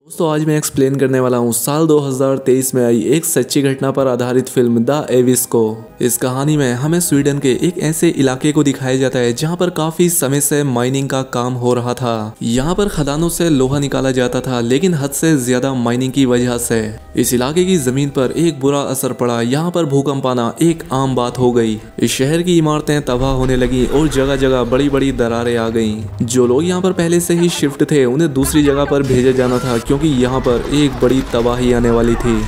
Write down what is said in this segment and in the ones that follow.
दोस्तों आज मैं एक्सप्लेन करने वाला हूँ साल 2023 में आई एक सच्ची घटना पर आधारित फिल्म द एविस को। इस कहानी में हमें स्वीडन के एक ऐसे इलाके को दिखाया जाता है जहाँ पर काफी समय से माइनिंग का काम हो रहा था। यहाँ पर खदानों से लोहा निकाला जाता था, लेकिन हद से ज्यादा माइनिंग की वजह से इस इलाके की जमीन पर एक बुरा असर पड़ा। यहाँ पर भूकंप आना एक आम बात हो गई। इस शहर की इमारतें तबाह होने लगी और जगह जगह बड़ी बड़ी दरारें आ गईं। जो लोग यहाँ पर पहले से ही शिफ्ट थे उन्हें दूसरी जगह पर भेजा जाना था, क्योंकि यहाँ पर एक बड़ी तबाही आने वाली थी।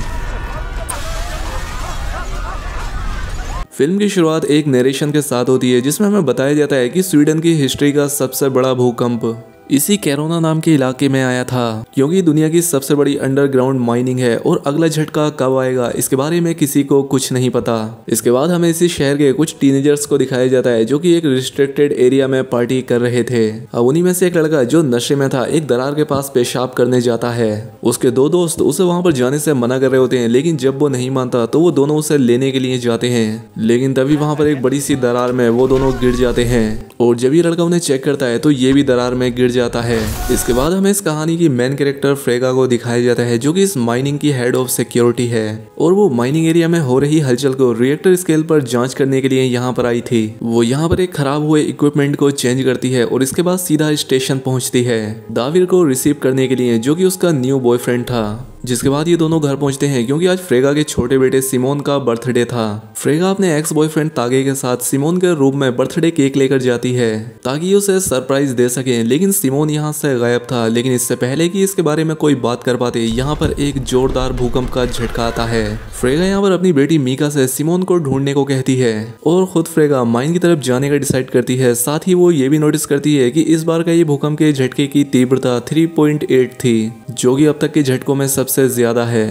फिल्म की शुरुआत एक नरेशन के साथ होती है जिसमें हमें बताया जाता है कि स्वीडन की हिस्ट्री का सबसे बड़ा भूकंप इसी कैरोना नाम के इलाके में आया था, क्योंकि दुनिया की सबसे बड़ी अंडरग्राउंड माइनिंग है और अगला झटका कब आएगा इसके बारे में किसी को कुछ नहीं पता। इसके बाद हमें इसी शहर के कुछ टीनेजर्स को दिखाया जाता है जो कि एक रिस्ट्रिक्टेड एरिया में पार्टी कर रहे थे। अब उन्हीं में से एक लड़का जो नशे में था एक दरार के पास पेशाब करने जाता है। उसके दो दोस्त उसे वहां पर जाने से मना कर रहे होते हैं, लेकिन जब वो नहीं मानता तो वो दोनों उसे लेने के लिए जाते हैं। लेकिन तभी वहां पर एक बड़ी सी दरार में वो दोनों गिर जाते हैं और जब ये लड़का उन्हें चेक करता है तो ये भी दरार में गिर जाता है। इसके बाद हमें इस कहानी की मेन कैरेक्टर फ्रेगा को दिखाया जाता है जो कि इस माइनिंग की हेड ऑफ सिक्योरिटी है और वो माइनिंग एरिया में हो रही हलचल को रिएक्टर स्केल पर जांच करने के लिए यहाँ पर आई थी। वो यहाँ पर एक खराब हुए इक्विपमेंट को चेंज करती है और इसके बाद सीधा स्टेशन पहुंचती है दाविर को रिसीव करने के लिए, जो कि उसका न्यू बॉयफ्रेंड था। जिसके बाद ये दोनों घर पहुंचते हैं क्योंकि आज फ्रेगा के छोटे बेटे सिमोन का बर्थडे था। फ्रेगा अपने एक्स बॉयफ्रेंड तागे के साथ सिमोन के रूम में बर्थडे केक लेकर जाती है ताकि उसे सरप्राइज दे सके, लेकिन सिमोन यहाँ से गायब था। लेकिन इससे पहले कि इसके बारे में कोई बात कर पाते यहाँ पर एक जोरदार भूकंप का झटका आता है। फ्रेगा यहाँ पर अपनी बेटी मीका से सिमोन को ढूंढने को कहती है और खुद फ्रेगा माइन की तरफ जाने का डिसाइड करती है। साथ ही वो ये भी नोटिस करती है कि इस बार का ये भूकंप के झटके की तीव्रता 3.8 थी, जो कि अब तक के झटकों में सबसे ज्यादा है।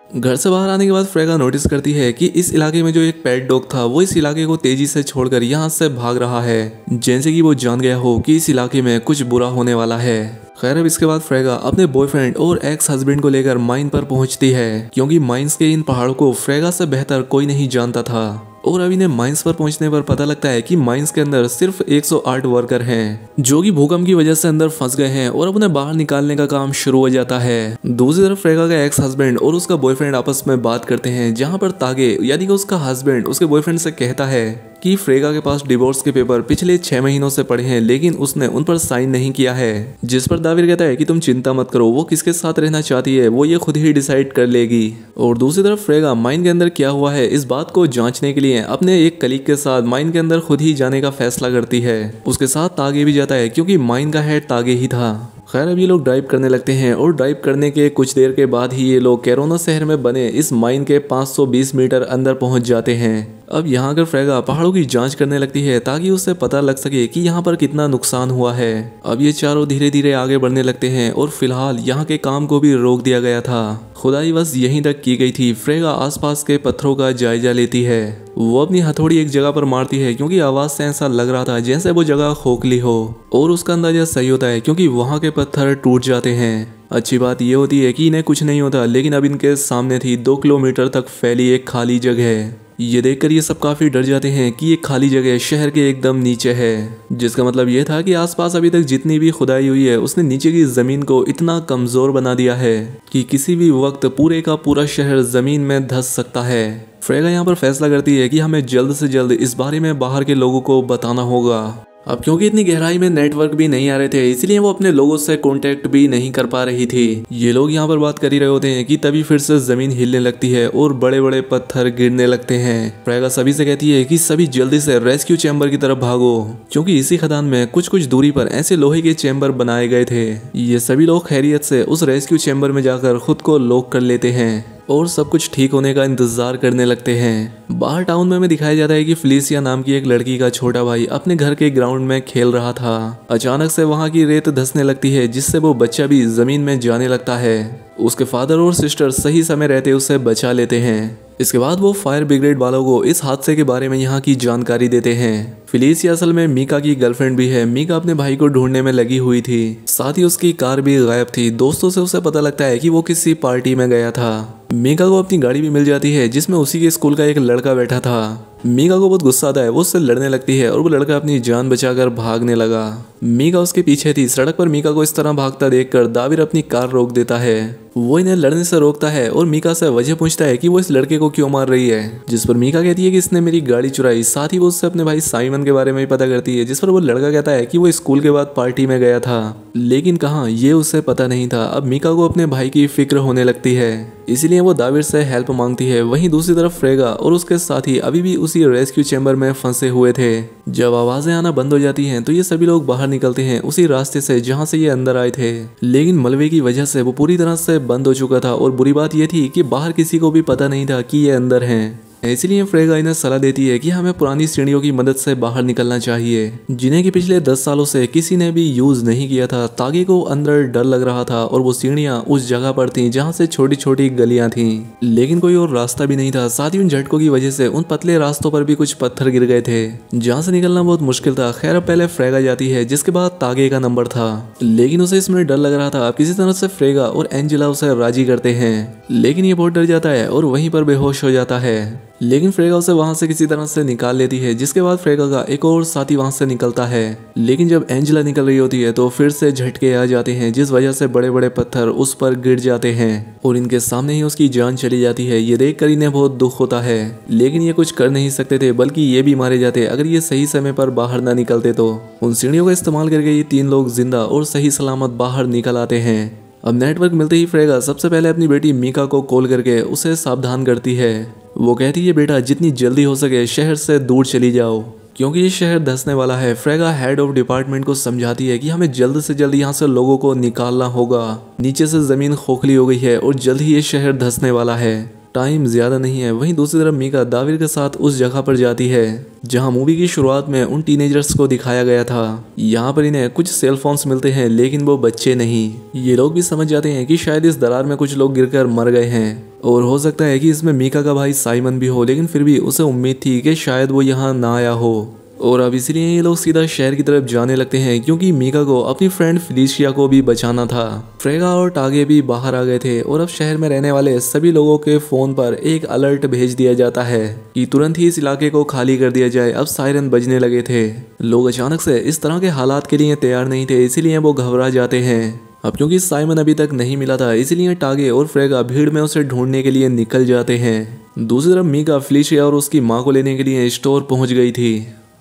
घर से बाहर आने के बाद फ्रेगा नोटिस करती है कि इस इलाके में जो एक पेट डॉग था वो इस इलाके को तेजी से छोड़कर यहाँ से भाग रहा है, जैसे कि वो जान गया हो कि इस इलाके में कुछ बुरा होने वाला है। खैर अब इसके बाद फ्रेगा अपने बॉयफ्रेंड और एक्स हस्बैंड को लेकर माइन पर पहुंचती है, क्योंकि माइंस के इन पहाड़ों को फ्रेगा से बेहतर कोई नहीं जानता था। और अब इन्हें माइंस पर पहुंचने पर पता लगता है कि माइंस के अंदर सिर्फ 108 वर्कर हैं जो कि भूकंप की वजह से अंदर फंस गए हैं और अब उन्हें बाहर निकालने का काम शुरू हो जाता है। दूसरी तरफ फ्रेगा का एक्स हस्बैंड और उसका बॉयफ्रेंड आपस में बात करते हैं, जहां पर तागे यानी कि उसका हस्बैंड उसके बॉयफ्रेंड से कहता है कि फ्रेगा के पास डिवोर्स के पेपर पिछले 6 महीनों से पड़े हैं, लेकिन उसने उन पर साइन नहीं किया है। जिस पर दाविर कहता है कि तुम चिंता मत करो, वो किसके साथ रहना चाहती है वो ये खुद ही डिसाइड कर लेगी। और दूसरी तरफ फ्रेगा माइन के अंदर क्या हुआ है इस बात को जांचने के लिए अपने एक कलीग के साथ माइन के अंदर खुद ही जाने का फैसला करती है। उसके साथ तागे भी जाता है क्योंकि माइन का हेड तागे ही था। खैर अब ये लोग ड्राइव करने लगते हैं और ड्राइव करने के कुछ देर के बाद ही ये लोग कैरोना शहर में बने इस माइन के 520 मीटर अंदर पहुंच जाते हैं। अब यहाँ आकर फ्रेगा पहाड़ों की जांच करने लगती है ताकि उससे पता लग सके कि यहाँ पर कितना नुकसान हुआ है। अब ये चारों धीरे धीरे आगे बढ़ने लगते हैं और फिलहाल यहाँ के काम को भी रोक दिया गया था। खुदाई बस यहीं तक की गई थी। फ्रेगा आसपास के पत्थरों का जायजा लेती है। वो अपनी हथौड़ी एक जगह पर मारती है क्योंकि आवाज से ऐसा लग रहा था जैसे वो जगह खोखली हो, और उसका अंदाजा सही होता है क्योंकि वहाँ के पत्थर टूट जाते हैं। अच्छी बात यह होती है कि इन्हें कुछ नहीं होता, लेकिन अब इनके सामने थी 2 किलोमीटर तक फैली एक खाली जगह। ये देखकर ये सब काफी डर जाते हैं कि ये खाली जगह शहर के एकदम नीचे है, जिसका मतलब ये था कि आसपास अभी तक जितनी भी खुदाई हुई है उसने नीचे की जमीन को इतना कमजोर बना दिया है कि किसी भी वक्त पूरे का पूरा शहर जमीन में धंस सकता है। फ्रेगा यहाँ पर फैसला करती है कि हमें जल्द से जल्द इस बारे में बाहर के लोगों को बताना होगा। अब क्योंकि इतनी गहराई में नेटवर्क भी नहीं आ रहे थे, इसलिए वो अपने लोगों से कांटेक्ट भी नहीं कर पा रही थी। ये लोग यहाँ पर बात कर ही रहे होते हैं कि तभी फिर से जमीन हिलने लगती है और बड़े बड़े पत्थर गिरने लगते हैं। फ्रेगा सभी से कहती है कि सभी जल्दी से रेस्क्यू चैम्बर की तरफ भागो, क्योंकि इसी खदान में कुछ कुछ दूरी पर ऐसे लोहे के चैम्बर बनाए गए थे। ये सभी लोग खैरियत से उस रेस्क्यू चैम्बर में जाकर खुद को लॉक कर लेते हैं और सब कुछ ठीक होने का इंतजार करने लगते हैं। बाहर टाउन में हमें दिखाया जाता है कि फेलिसिया नाम की एक लड़की का छोटा भाई अपने घर के ग्राउंड में खेल रहा था। अचानक से वहां की रेत धंसने लगती है, जिससे वो बच्चा भी जमीन में जाने लगता है। उसके फादर और सिस्टर सही समय रहते उसे बचा लेते हैं। इसके बाद वो फायर ब्रिगेड वालों को इस हादसे के बारे में यहाँ की जानकारी देते हैं। फेलिसिया असल में मीका की गर्लफ्रेंड भी है। मीका अपने भाई को ढूंढने में लगी हुई थी, साथ ही उसकी कार भी गायब थी। दोस्तों से उसे पता लगता है कि वो किसी पार्टी में गया था। मीका को अपनी गाड़ी भी मिल जाती है जिसमें उसी के स्कूल का एक लड़का बैठा था। मीका को बहुत गुस्सा आता है, वो उससे लड़ने लगती है और वो लड़का अपनी जान बचाकर भागने लगा। मीका उसके पीछे थी। सड़क पर मीका को इस तरह भागता देखकर दाविर अपनी कार रोक देता है। वो इन्हें लड़ने से रोकता है और मीका से वजह पूछता है कि वो इस लड़के को क्यों मार रही है, जिस पर मीका कहती है कि इसने मेरी गाड़ी चुराई। साथ ही वो उससे अपने भाई साइमन के बारे में भी पता करती है, जिस पर वो लड़का कहता है कि वो स्कूल के बाद पार्टी में गया था, लेकिन कहाँ ये उसे पता नहीं था। अब मीका को अपने भाई की फिक्र होने लगती है, इसीलिए वो दाविर से हेल्प मांगती है। वहीं दूसरी तरफ फ्रेगा और उसके साथी अभी भी उसी रेस्क्यू चैम्बर में फंसे हुए थे। जब आवाजें आना बंद हो जाती हैं तो ये सभी लोग बाहर निकलते हैं उसी रास्ते से जहां से ये अंदर आए थे, लेकिन मलबे की वजह से वो पूरी तरह से बंद हो चुका था। और बुरी बात यह थी कि बाहर किसी को भी पता नहीं था कि ये अंदर हैं। इसलिए फ्रेगा इन्हें सलाह देती है कि हमें पुरानी सीढ़ियों की मदद से बाहर निकलना चाहिए, जिन्हें कि पिछले 10 सालों से किसी ने भी यूज नहीं किया था। तागे को अंदर डर लग रहा था और वो सीढ़ियां उस जगह पर थीं जहां से छोटी छोटी गलियां थीं, लेकिन कोई और रास्ता भी नहीं था। साथ ही उन झटकों की वजह से उन पतले रास्तों पर भी कुछ पत्थर गिर गए थे, जहाँ से निकलना बहुत मुश्किल था। खैर अब पहले फ्रेगा जाती है, जिसके बाद तागे का नंबर था, लेकिन उसे इसमें डर लग रहा था। अब किसी तरह से फ्रेगा और एंजेला उसे राजी करते हैं, लेकिन ये बहुत डर जाता है और वहीं पर बेहोश हो जाता है। लेकिन फ्रेगा उसे वहां से किसी तरह से निकाल लेती है, जिसके बाद फ्रेगा का एक और साथी वहां से निकलता है। लेकिन जब एंजेला निकल रही होती है तो फिर से झटके आ जाते हैं, जिस वजह से बड़े बड़े पत्थर उस पर गिर जाते हैं और इनके सामने ही उसकी जान चली जाती है। ये देखकर इन्हें बहुत दुख होता है, लेकिन ये कुछ कर नहीं सकते थे, बल्कि ये भी मारे जाते अगर ये सही समय पर बाहर ना निकलते तो। उन सीढ़ियों का इस्तेमाल करके ये 3 लोग जिंदा और सही सलामत बाहर निकल आते हैं। अब नेटवर्क मिलते ही फ्रेगा सबसे पहले अपनी बेटी मीका को कॉल करके उसे सावधान करती है। वो कहती है बेटा जितनी जल्दी हो सके शहर से दूर चली जाओ, क्योंकि ये शहर धंसने वाला है। फ्रेगा हेड ऑफ डिपार्टमेंट को समझाती है कि हमें जल्द से जल्द यहाँ से लोगों को निकालना होगा। नीचे से जमीन खोखली हो गई है और जल्द ही ये शहर धंसने वाला है, टाइम ज्यादा नहीं है। वहीं दूसरी तरफ मीका दाविर के साथ उस जगह पर जाती है जहां मूवी की शुरुआत में उन टीनेजर्स को दिखाया गया था। यहाँ पर इन्हें कुछ सेल फोन्स मिलते हैं, लेकिन वो बच्चे नहीं। ये लोग भी समझ जाते हैं कि शायद इस दरार में कुछ लोग गिरकर मर गए हैं और हो सकता है कि इसमें मीका का भाई साइमन भी हो, लेकिन फिर भी उसे उम्मीद थी कि शायद वो यहाँ ना आया हो। और अब इसलिए ये लोग सीधा शहर की तरफ जाने लगते हैं, क्योंकि मीका को अपनी फ्रेंड फिलिशिया को भी बचाना था। फ्रेगा और टागे भी बाहर आ गए थे और अब शहर में रहने वाले सभी लोगों के फोन पर एक अलर्ट भेज दिया जाता है कि तुरंत ही इस इलाके को खाली कर दिया जाए। अब सायरन बजने लगे थे। लोग अचानक से इस तरह के हालात के लिए तैयार नहीं थे, इसीलिए वो घबरा जाते हैं। अब क्योंकि साइमन अभी तक नहीं मिला था, इसीलिए टागे और फ्रेगा भीड़ में उसे ढूंढने के लिए निकल जाते हैं। दूसरी तरफ मीका फिलिशिया और उसकी माँ को लेने के लिए स्टोर पहुंच गई थी।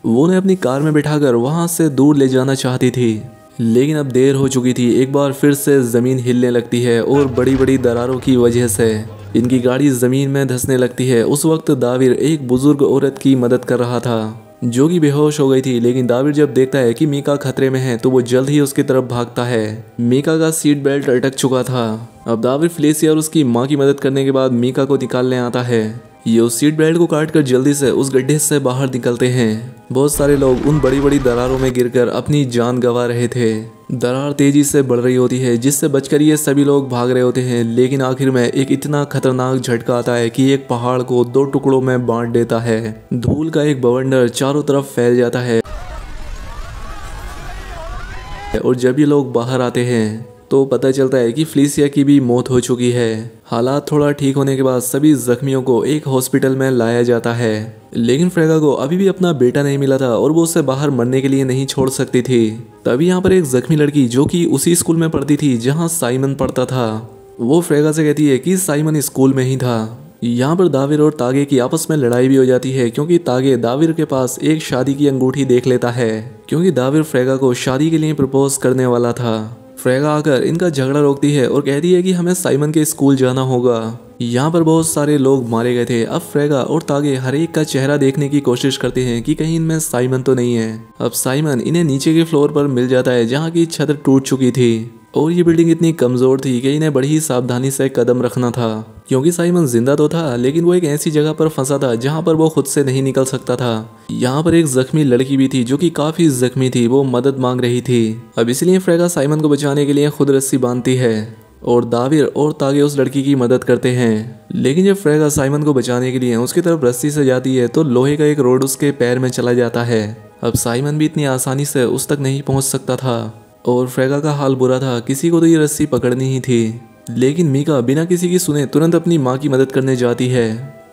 वो उन्हें अपनी कार में बिठाकर वहां से दूर ले जाना चाहती थी, लेकिन अब देर हो चुकी थी। एक बार फिर से जमीन हिलने लगती है और बड़ी बड़ी दरारों की वजह से इनकी गाड़ी जमीन में धंसने लगती है। उस वक्त दाविर एक बुजुर्ग औरत की मदद कर रहा था जो कि बेहोश हो गई थी, लेकिन दाविर जब देखता है कि मीका खतरे में है तो वो जल्द ही उसकी तरफ भागता है। मीका का सीट बेल्ट अटक चुका था। अब दाविर फिलिशिया और उसकी माँ की मदद करने के बाद मीका को निकालने आता है। ये उस सीट बेल्ट को काटकर जल्दी से उस गड्ढे से बाहर निकलते हैं। बहुत सारे लोग उन बड़ी बड़ी दरारों में गिरकर अपनी जान गंवा रहे थे। दरार तेजी से बढ़ रही होती है, जिससे बचकर ये सभी लोग भाग रहे होते हैं, लेकिन आखिर में एक इतना खतरनाक झटका आता है कि एक पहाड़ को 2 टुकड़ों में बांट देता है। धूल का एक बवंडर चारों तरफ फैल जाता है और जब ये लोग बाहर आते हैं तो पता चलता है कि फिलिशिया की भी मौत हो चुकी है। हालात थोड़ा ठीक होने के बाद सभी जख्मियों को एक हॉस्पिटल में लाया जाता है, लेकिन फ्रेगा को अभी भी अपना बेटा नहीं मिला था और वो उसे बाहर मरने के लिए नहीं छोड़ सकती थी। तभी यहाँ पर एक जख्मी लड़की जो कि उसी स्कूल में पढ़ती थी जहाँ साइमन पढ़ता था, वो फ्रेगा से कहती है कि साइमन स्कूल में ही था। यहाँ पर दाविर और तागे की आपस में लड़ाई भी हो जाती है, क्योंकि तागे दाविर के पास एक शादी की अंगूठी देख लेता है, क्योंकि दाविर फ्रेगा को शादी के लिए प्रपोज करने वाला था। फ्रेगा आकर इनका झगड़ा रोकती है और कहती है कि हमें साइमन के स्कूल जाना होगा। यहाँ पर बहुत सारे लोग मारे गए थे। अब फ्रेगा और तागे हर एक का चेहरा देखने की कोशिश करते हैं कि कहीं इनमें साइमन तो नहीं है। अब साइमन इन्हें नीचे के फ्लोर पर मिल जाता है जहाँ की छत टूट चुकी थी और ये बिल्डिंग इतनी कमजोर थी कि इन्हें बड़ी ही सावधानी से कदम रखना था, क्योंकि साइमन जिंदा तो था लेकिन वो एक ऐसी जगह पर फंसा था जहाँ पर वो खुद से नहीं निकल सकता था। यहाँ पर एक जख्मी लड़की भी थी जो कि काफी जख्मी थी, वो मदद मांग रही थी। अब इसलिए फ्रेगा साइमन को बचाने के लिए खुद रस्सी बांधती है और दाविर और तागे उस लड़की की मदद करते हैं। लेकिन जब फ्रेगा साइमन को बचाने के लिए उसकी तरफ रस्सी से जाती है तो लोहे का एक रोड उसके पैर में चला जाता है। अब साइमन भी इतनी आसानी से उस तक नहीं पहुंच सकता था और फ्रेगा का हाल बुरा था, किसी को तो ये रस्सी पकड़नी ही थी। लेकिन मीका बिना किसी की सुने तुरंत अपनी माँ की मदद करने जाती है।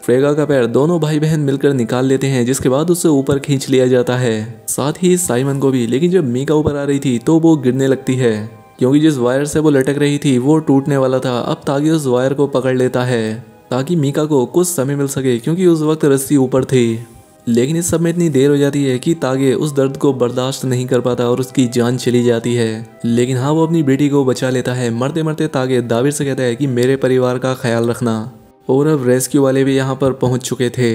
फ्रेगा का पैर दोनों भाई बहन मिलकर निकाल लेते हैं, जिसके बाद उसे ऊपर खींच लिया जाता है, साथ ही साइमन को भी। लेकिन जब मीका ऊपर आ रही थी तो वो गिरने लगती है, क्योंकि जिस वायर से वो लटक रही थी वो टूटने वाला था। अब तागे उस वायर को पकड़ लेता है ताकि मीका को कुछ समय मिल सके, क्योंकि उस वक्त रस्सी ऊपर थी। लेकिन इस सब में इतनी देर हो जाती है कि तागे उस दर्द को बर्दाश्त नहीं कर पाता और उसकी जान चली जाती है। लेकिन हाँ, वो अपनी बेटी को बचा लेता है। मरते मरते तागे दाविर से कहता है कि मेरे परिवार का ख्याल रखना। और अब रेस्क्यू वाले भी यहाँ पर पहुँच चुके थे,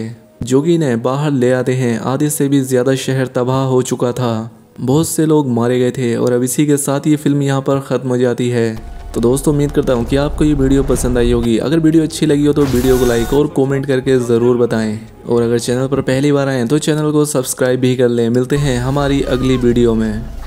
जो कि इन्हें बाहर ले आते हैं। आधे से भी ज़्यादा शहर तबाह हो चुका था, बहुत से लोग मारे गए थे। और अब इसी के साथ ये फिल्म यहाँ पर ख़त्म हो जाती है। तो दोस्तों, उम्मीद करता हूँ कि आपको ये वीडियो पसंद आई होगी। अगर वीडियो अच्छी लगी हो तो वीडियो को लाइक और कमेंट करके ज़रूर बताएं। और अगर चैनल पर पहली बार आएँ तो चैनल को सब्सक्राइब भी कर लें। मिलते हैं हमारी अगली वीडियो में।